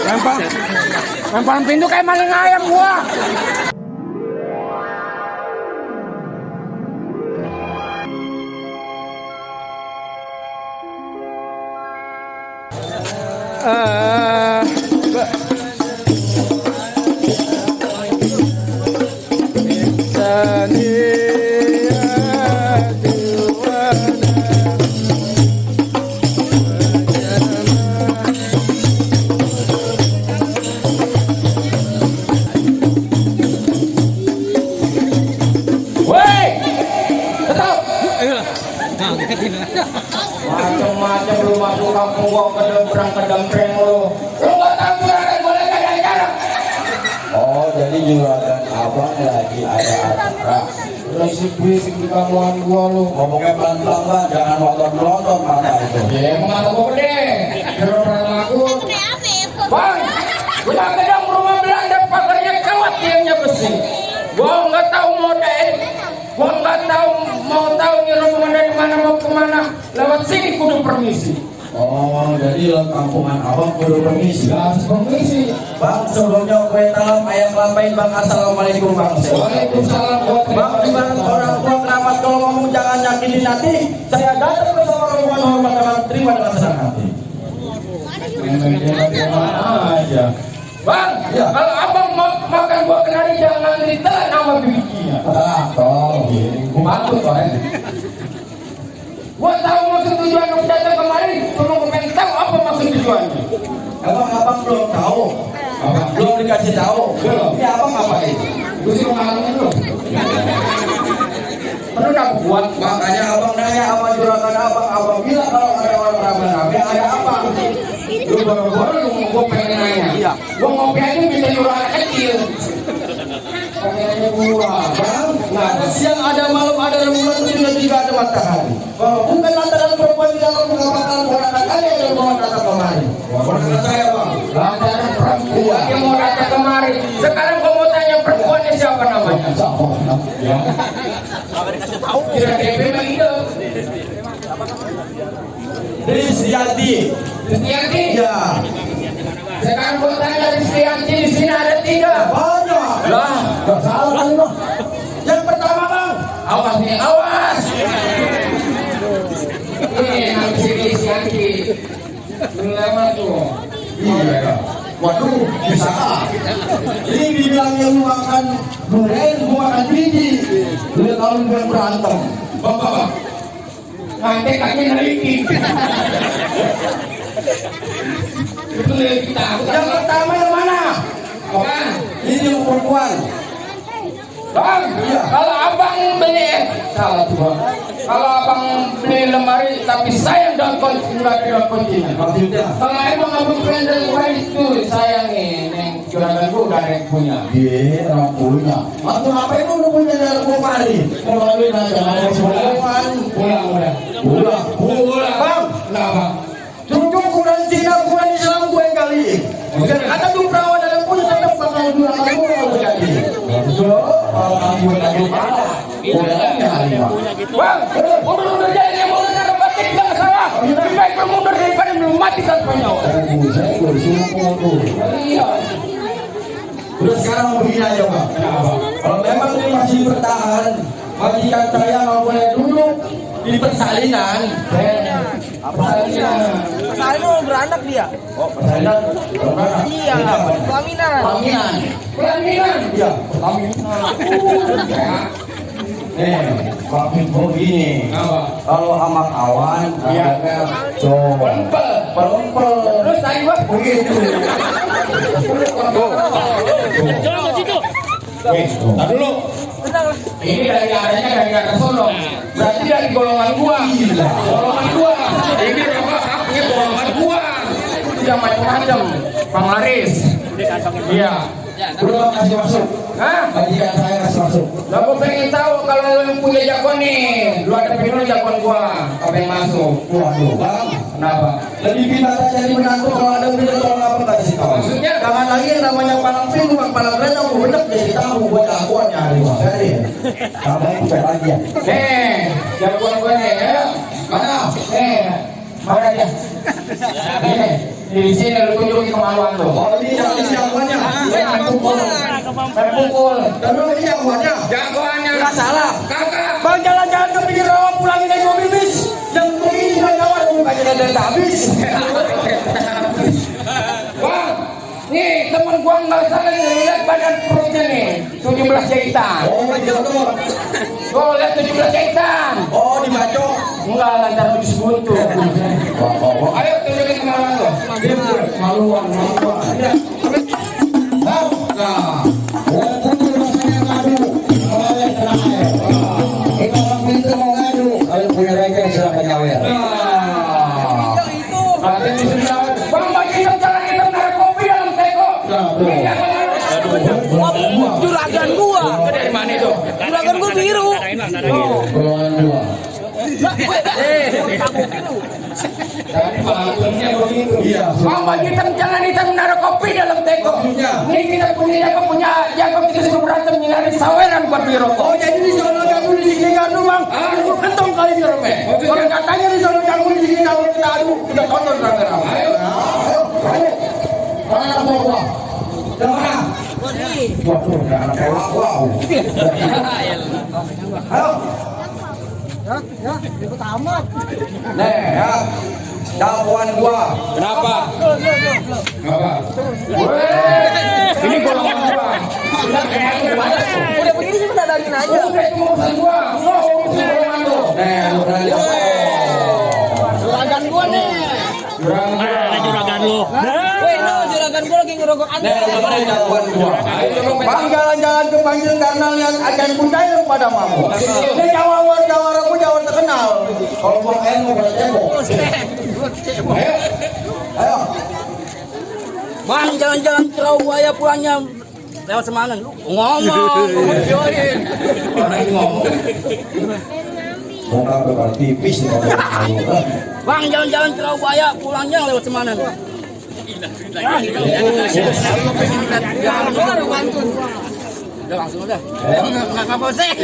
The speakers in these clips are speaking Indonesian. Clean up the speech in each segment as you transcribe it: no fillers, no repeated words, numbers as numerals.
Lempar pintu kayak maling ayam gua. Macam-macam lu masuk kampung gua kedemprang lu. Lu gak tahu juragan gua lagi ada acara. Oh, jadi juragan abang lagi ada acara. Berisik-berisik di kamuan gua lu. Ngomongnya pelan-pelan Bang, jangan ngotot-ngotot mata itu. Ya, emang mata gua gede. Juragan aku. Bang, gua gedang rumah Belanda pagarnya kawat tiangnya besi. Gua nggak tahu model. Gua nggak tahu nih rombongan dari mana mau kemana. Lewat sini kudu permisi. Oh, jadi lewat kampungan abang kudu permisi. Harus permisi. Bang, sebelumnya kue talam ayam lampain Bang. Assalamualaikum Bang. Waalaikumsalam. Bang, gimana orang tua kerabat kalau ngomong jangan nyakinin hati. Saya datang bersama rombongan hormat dengan terima dengan senang hati. Aja. Bang, ya. Kalau abang mau makan buah kenari jangan ditelan sama bibinya. Gua patut kok. Gua tahu maksud tujuan lu datang kemari, cuma gua pengen tahu apa maksud tujuannya. Abang belum tahu. Abang belum dikasih tahu. Belum. Ini abang ngapain? Gua suruh ngalamin lu. Perlu dah buat. Makanya abang nanya sama juragan abang bilang kalau ada orang rame-rame ada apa? Lu baru-baru gua pengen nanya. Iya. Gua ngopi aja bisa nyuruh anak kecil. Pakaiannya gua, Bang. Nah, siang ada malam ada rembulan juga ada matahari. Kalau bukan lantaran perempuan di dalam bunga bakal ponakan kalian yang mau datang kemari. Ponakan saya Bang. Lantaran perempuan yang mau datang kemari. Sekarang gua mau tanya perempuannya siapa namanya? Ya. Kalau dikasih tahu. Kira DP mah hidup. Rizyanti. Rizyanti? Ya. Sekarang gua tanya Rizyanti di sini ada 3. Banyak. Lah, gak salah kali Bang. Yang pertama Bang. Awas nih, awas. Ini harus Rizyanti. Lewat tuh. Iya. Waduh, bisa. Ini dibilang yang makan durian, gua makan biji. Lihat kalau gue berantem. Bang. Nanti kakinya neliti. Itu kita. Yang pertama yang mana? Bang, ini yang perempuan. Bang, iya. Kalau abang beli salah tuh Bang. Kalau abang beli lemari tapi sayang dan nggak ada kuncinya. Maksudnya? Kalau emang abang branded itu sayang nih, neng juragan gua udah ada yang punya. Iya, orang punya. Waktu apa itu udah punya dari lemari? Kembali aja. Pulang. Bang, kenapa? Tunjuk Quran Cina, Quran Islam gue yang kali. Kata tuh perawan dalam punya tetap bakal dua kali gue jadi. Kalau kamu lagi parah, Bang, mundur jadi yang mau nara batik nggak salah. Lebih baik mundur daripada mati tanpa nyawa. Iya. Terus sekarang mau begini aja Bang. Kalau memang ini masih bertahan, majikan saya nggak boleh duduk di persalinan. Persalinan mau beranak dia. Oh, persalinan beranak. Iya, pelaminan. Iya, pelaminan. Makin begini. Kalau sama kawan, iya kan. Pelompel. Terus tadi Bang begitu. Jangan ke situ. Tadi dulu. Ini dari adanya dari arah sono. Berarti dari golongan gua. Golongan gua. Ini rokoknya golongan gua. Tidak macam-macam. Bang Laris. Iya. Belum kasih masuk. Hah? Majikan saya kasih masuk. Lah gua pengen tahu kalau lu yang punya jagoan nih. Lu ada pengen jagoan gua. Apa yang masuk? Waduh, Bang. Kenapa? Lebih pintar jadi menantu kalau ada beda kalau apa enggak kasih tahu. Maksudnya jangan lagi yang namanya palang pintu, palang renang gua bener jadi tahu gua jagoan nyari Bang. Jadi. Tambah itu lagi ya. Jagoan gua nih ya. Mana? Mana dia? Di sini lu tunjukin kemaluan lu. Oh, ini yang jagoannya. Main pukul. Main pukul. Tapi ini jagoannya. Jagoannya. Nggak salah. Kakak. Bang jalan-jalan ke pinggir rawa pulangin dari mobil bis. Yang begini juga kawan bukannya dan habis. Bang, nih temen gua nggak salah nih, lihat badan perutnya nih, 17 jahitan. Oh, jago. Gua lihat 17 jahitan. Oh, dibacok. Enggak, lantar habis buntu. Ayo tunjukin kemaluan lo. Maluan. Ya. Nah, walaupun rasanya ngadu, kalau yang terakhir. Kita orang pintu mau ngadu, kalau punya reka silahkan nyawer. Itu. Nanti bisa. Bang, bagi jalan kita narik kopi dalam teko. Juragan gua. Dari mana itu? Juragan gua biru. Golongan dua. Tadi maksudnya begitu. Iya. Bang, bagi jangan kita narik kopi dalam teko. Maksudnya? Ini kita punya jago kita sudah berantem nyari saweran buat beli rokok. Oh, jadi di sono jago di sini ngadu, Bang. Entong kali ini rame. Orang katanya di sana jago di sini kalau kita adu udah kotor rame-rame. Ayo. Ayo. Mana anak bola? Yang mana? Waduh, ada anak bola. Wow. Ayo. Ya, ribut amat. Nih, ya. Jagoan gua. Kenapa? Kenapa? Ini golongan gua. Udah begini sih udah daging aja. Udah itu urusan gua. Gua urusan golongan lu. Nih, lu berani. Juragan gua nih. Juragan lu. Woi, no, juragan gua lagi ngerokok Nih, lu berani jagoan gua. Bang, Jalan-jalan ke panggil karnal yang akan kuncai pada mamu. Ini jawara aku jawara terkenal. Kalau gua mau berarti ayo. Ayo. Bang, jalan-jalan Cerau Buaya pulangnya lewat Semangan. Lu ngomong. Orang ini ngomong. Mau ngapa kalau tipis nih kalau Bang, jalan-jalan Cerau Buaya pulangnya lewat Semangan. Udah langsung udah. Enggak bosen.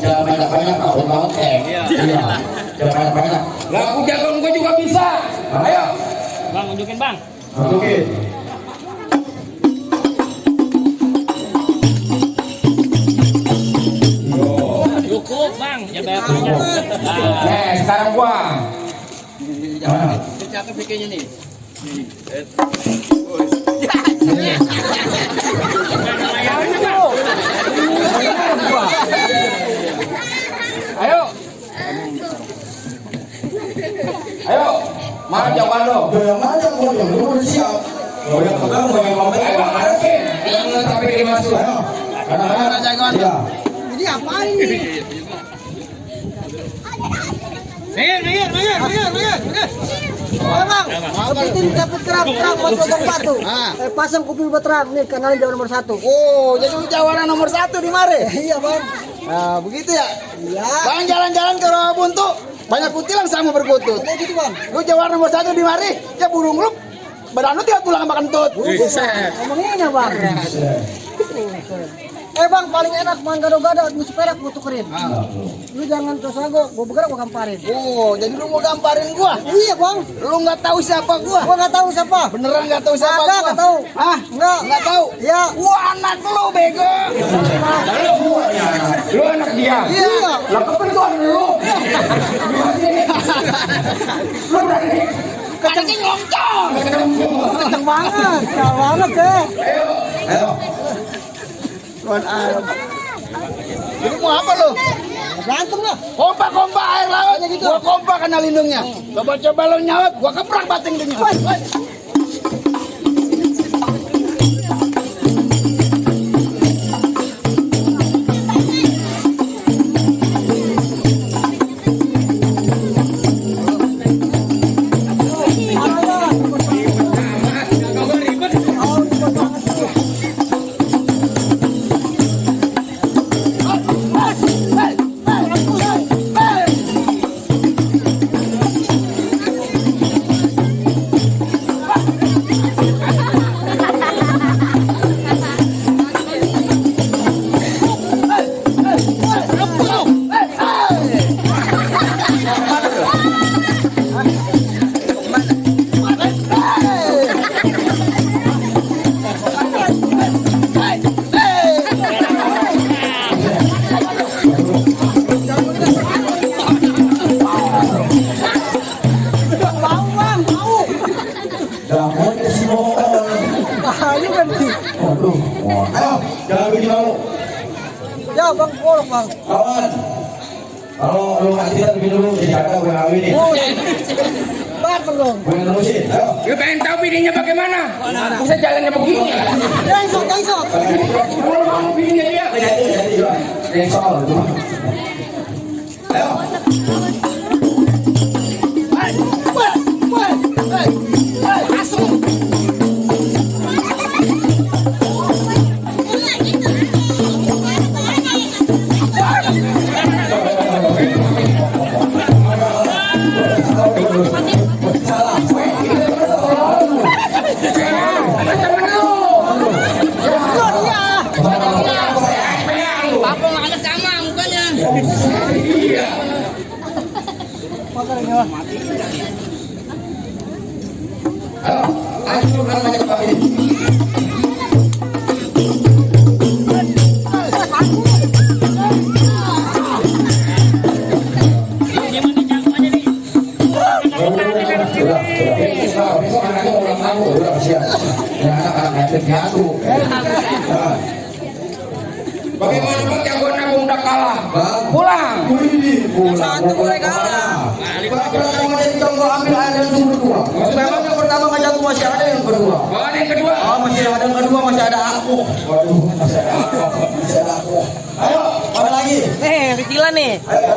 jangan banyak-banyak kalau banget iya. Jangan banyak-banyak. Lagu jagoan gua juga bisa. Ayo. Bang, unjukin bang. Masukin. Cukup bang, ya bayar punya. Nih, sekarang gua. Cakep bikinnya nih. Ayo. Ayo. Mana jawaban lo? Yang mana gua yang lu udah siap. Oh yang pegang gua yang ngomong. Ayo, masukin. Jangan sampai dimasuk. Ayo. Anak-anak jagoan. Iya. Jadi apa ini? Minggir. Bang, kepiting dapat kerap masuk lubang batu. Pasang kuping buat terang nih, kanalin jawara nomor 1. Oh, jadi lu jawara nomor 1 di mare? Iya, Bang. Nah, begitu ya? Iya. Bang, jalan-jalan ke Rawabuntu, banyak kutilang sama berkutut. Oh, gitu, Bang. Lu jawara nomor 1 di mare, ya burung lu. Badan lu tidak tulang makan tut. Buset. Ngomongnya, Bang. Bang, paling enak main gado-gado, musuh perak gua tukerin. Lu jangan terus lagu, gua bergerak gua gamparin. Oh, jadi lu mau gamparin gua? Iya, Bang. Lu nggak tahu siapa gua? Gua nggak tahu siapa. Beneran nggak tahu siapa gua? Nggak tahu. Ah, nggak tahu. Iya. Gua anak lu, bego. Lu anak dia. Iya. Lah kebetulan lu. Lu berani. Kacangnya ngomong. Kenceng banget. Kenceng banget, deh. Ayo. Tuan Arab. Jadi mau apa lu? Berantem lah. Kompak air laut gitu. Gua kompak kena lindungnya. Coba lu nyawat, gua keprak bating dia. Waduh. Ayo, jangan bikin malu. Ya bang, bolong bang. Kawan. Kalau lu nggak tidak bikin dulu, dijaga gue ngawin nih. Bang dong. Gue nerusin. Ayo. Lu pengen tahu bininya bagaimana? Bisa jalannya begini. Langsung, langsung. Kalau mau bininya dia. Jadi soal itu. Ayo. Bagaimana Bang jagoan Agung udah kalah? Pulang. Satu mulai kalah. Pertama jadi contoh ambil ada yang berdua. Memang yang pertama ngajak masih ada yang kedua. Oh, ada yang kedua. Oh, masih ada yang kedua, masih ada aku. Waduh, masih ada aku. Masih ada aku. Ayo, mana lagi? Kecilan nih. Ayo.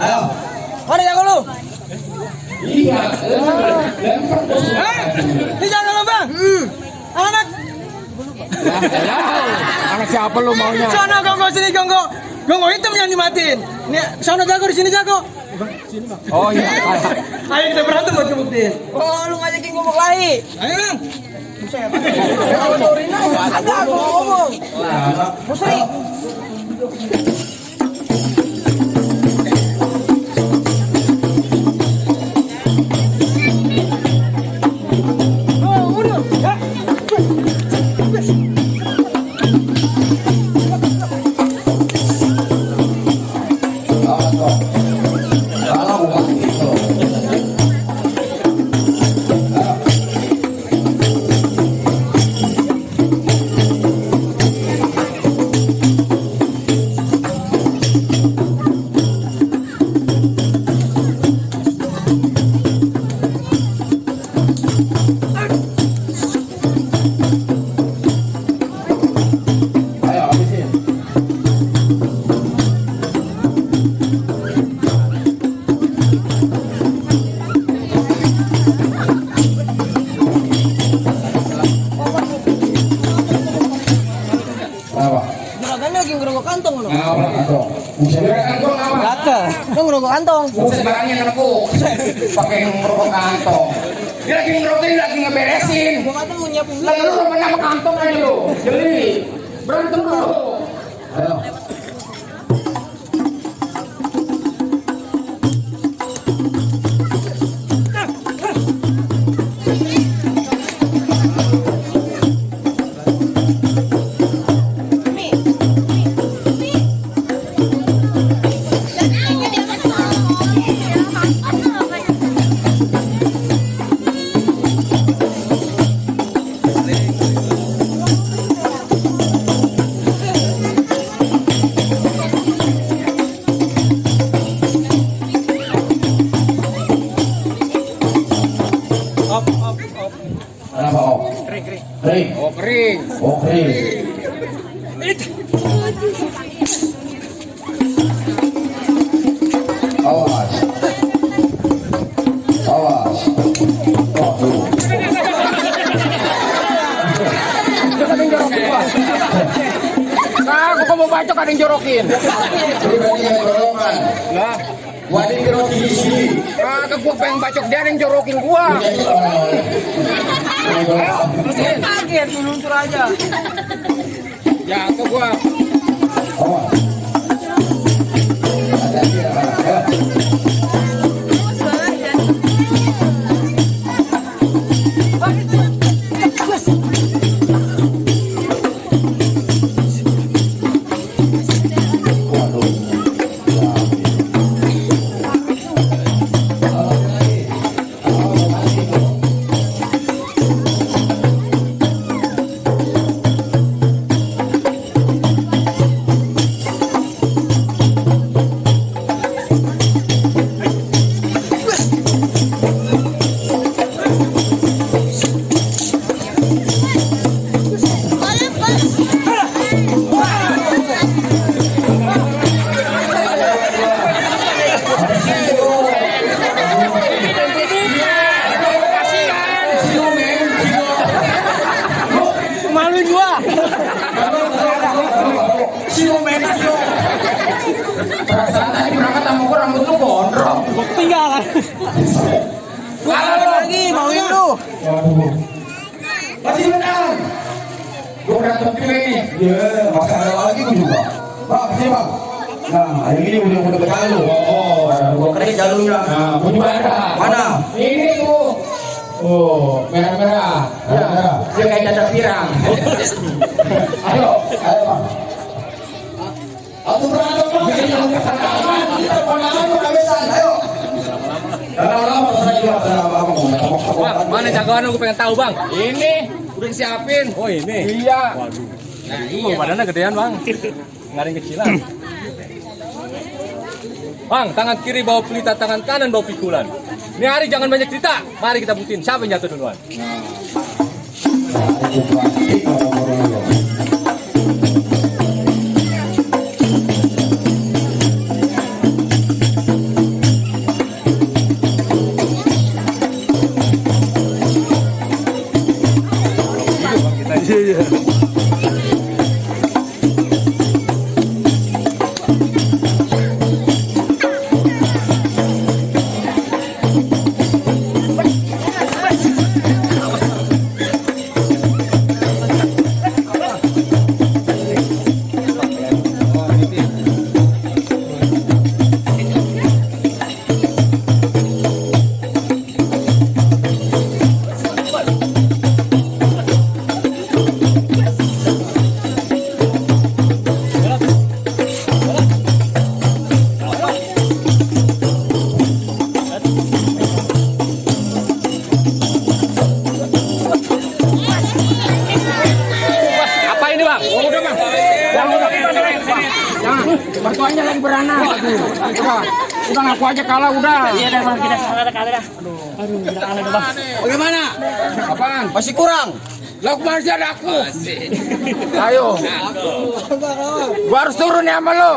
Ayo. Mana jago lu? Iya. Ini jago lu bang. Anak. Anak siapa lu maunya? Sono gonggo sini gonggo. Gonggo hitam yang dimatiin. Nih, sono jago di sini jago. Oh iya. Ayo kita berantem buat kebuktiin. Oh, lu ngajakin ngomong lagi. Ayo bang. Ada aku ngomong. Musri. Lu ngerokok kantong. Sebarangnya nepuk. Pakai ngerokok kantong. Dia lagi ngerokin, lagi ngeberesin. Gua kata mau nyiapin Lalu lu nama kantong aja lu. Jadi berantem dulu. Ayo. Kenapa om? Kering. Oh kering. Oh kering. Awas. Awas. Waduh. Nah, aku mau bacok ada yang jorokin. Lu tadi yang jorokan. Lah, Gua ada yang jorokin di sini. kagak gua pengen bacok dia ada yang jorokin gua. Jadi orang-orang. Terusin. Kaget, meluncur aja. Ya, ke gua. Awas. Hati-hati ya. Kalah lagi, mau lu. Masih menang. Gue berantem juga ini. Ya, masa ada lagi gue juga. Bang, sini bang. Nah, yang ini udah bekal lu. Oh, gua keren jalurnya. Nah, gue juga ada. Mana? Ini tuh. Oh, merah-merah. Merah-merah. Dia kayak cacat pirang. Ayo. Ayo bang. Aku berantem bang. Kita pandangan lu kabesan. Ayo. Lama-lama saya juga abang. Mana jagoan lu, gue pengen tahu bang. Ini udah disiapin. Oh ini. Iya. Nah iya. Badannya gedean bang. Nggak ada yang kecilan. Bang, tangan kiri bawa pelita, tangan kanan bawa pikulan. Ini hari jangan banyak cerita. Mari kita buktiin siapa yang jatuh duluan. Apa ini bang? Oh, udah bang. Mertuanya lagi beranak. Udah ngaku aja kalah udah. Iya dah bang, kita kalah dah. Aduh, kita kalah dah bang. Bagaimana? Apaan? Masih kurang. Lah kemarin sih ada aku. Ayo. Gua harus turun ya sama lo.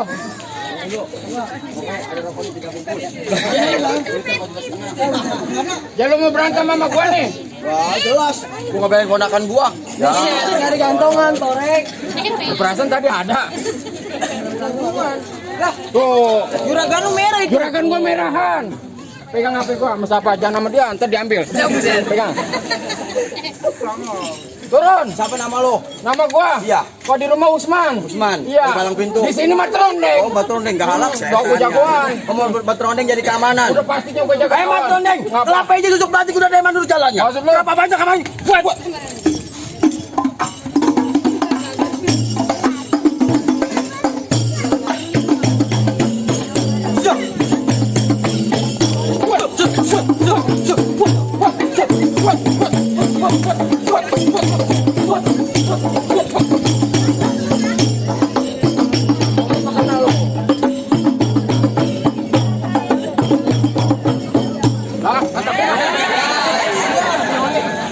Ya lo mau berantem sama gua nih? Wah, jelas. Gua nggak pengen ponakan gua. Ya. Nyari gantongan, torek. Perasaan tadi ada. Tuh. Juragan lu merah itu. Juragan gua merahan. Pegang HP gua, sama siapa? Jangan sama dia, ntar diambil. Pegang. Turun. Siapa nama lo? Nama gua? Iya. Kau di rumah Usman. Usman. Iya. Di palang pintu. Di sini mah trondeng. Oh, batu rondeng gak halak. Gua jagoan. Kamu batu rondeng jadi keamanan. Udah pastinya gua jaga. Batu rondeng. Kelapa aja duduk berarti udah deman dulu jalannya. Maksud lu? Berapa banyak kamu? Buat.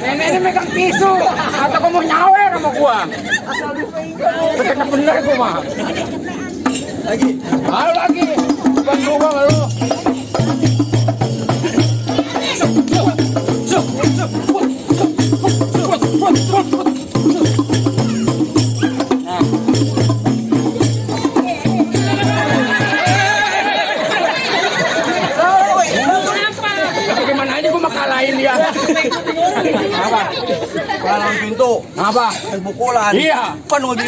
Nenek ini megang pisau. Atau kamu mau nyawer sama gua? Bener bener gua mah. Lagi. Ayo lagi. Bantu gua lu. Gimana aja gua mah kalahin dia. Apa? Palang pintu. Apa? Pukulan. Iya. Kan mau gitu.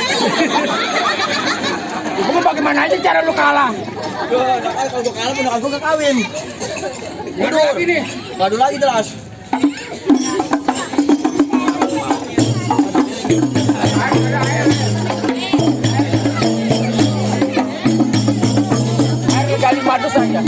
Gua mau bagaimana aja cara lu kalah? Kalau gua kalah pun aku gak kawin. Ngadu lagi nih. Ngadu lagi jelas. Air gali madu saja.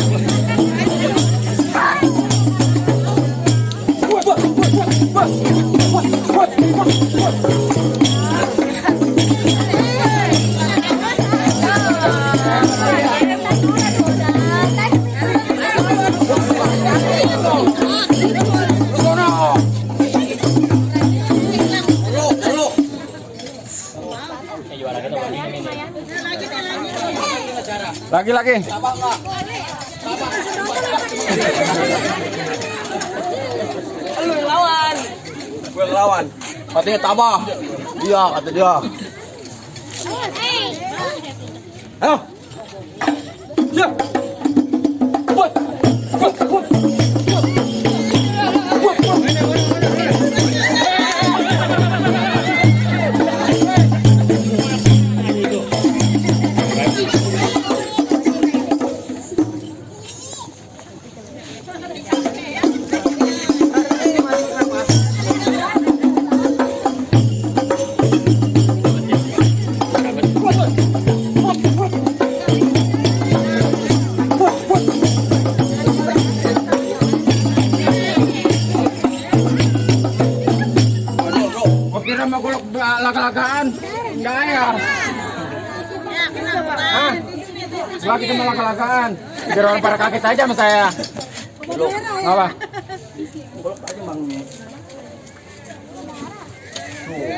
Lagi. Lu yang lawan. Gue lawan. Katanya tabah. Iya, kata dia. Ayo. Siap. Buat. malah-kelakaan. Enggak ya. Hah? Wah, kita malah-kelakaan. Biar orang para kaget aja sama saya. Apa?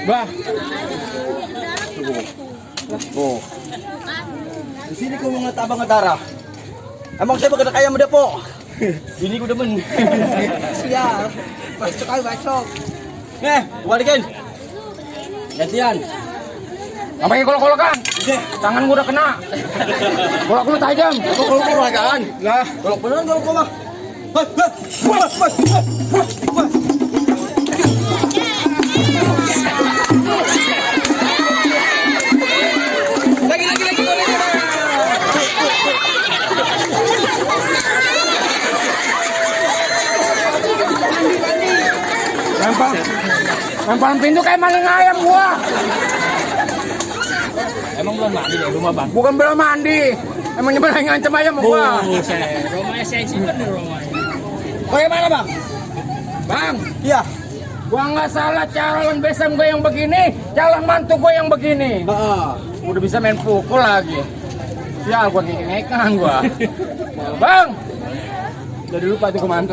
Bah. Oh. Di sini kau mengat abang darah. Emang saya bakal kaya muda po. Ini ku demen. Siap. Besok ayo besok. Balikin. Gantian. Apa yang kolok-kolokan? Tangan gua udah kena. Kolok lu tajam. Kolok kolakan. Lah, Kolok beneran kolok mah. lempar pintu kayak maling ayam gua. Emang belum mandi di rumah bang? Bukan belum mandi. Emang nyebar ngancam ayam sama gua. Rumahnya seksi bener rumahnya. Bagaimana bang? Bang, Iya. gua nggak salah calon besan gua yang begini, calon mantu gua yang begini. Udah bisa main pukul lagi. Sial, gua ngekang gua. Bang, jadi lupa tuh kemantu.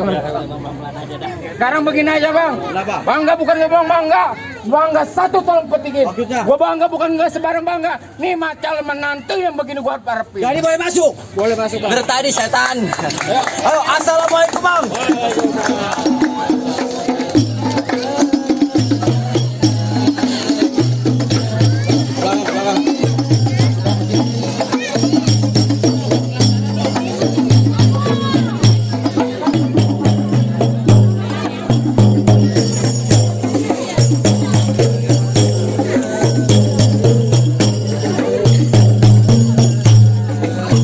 Sekarang begini aja bang. Kenapa? Bangga bukan ngomong bangga. Bangga satu tolong petikin. Maksudnya? Gua bangga bukan nggak sebarang bangga. Nih calon menantu yang begini gua harapin. Jadi boleh masuk. Boleh masuk bang. Bertadi setan. Ayo, assalamualaikum bang.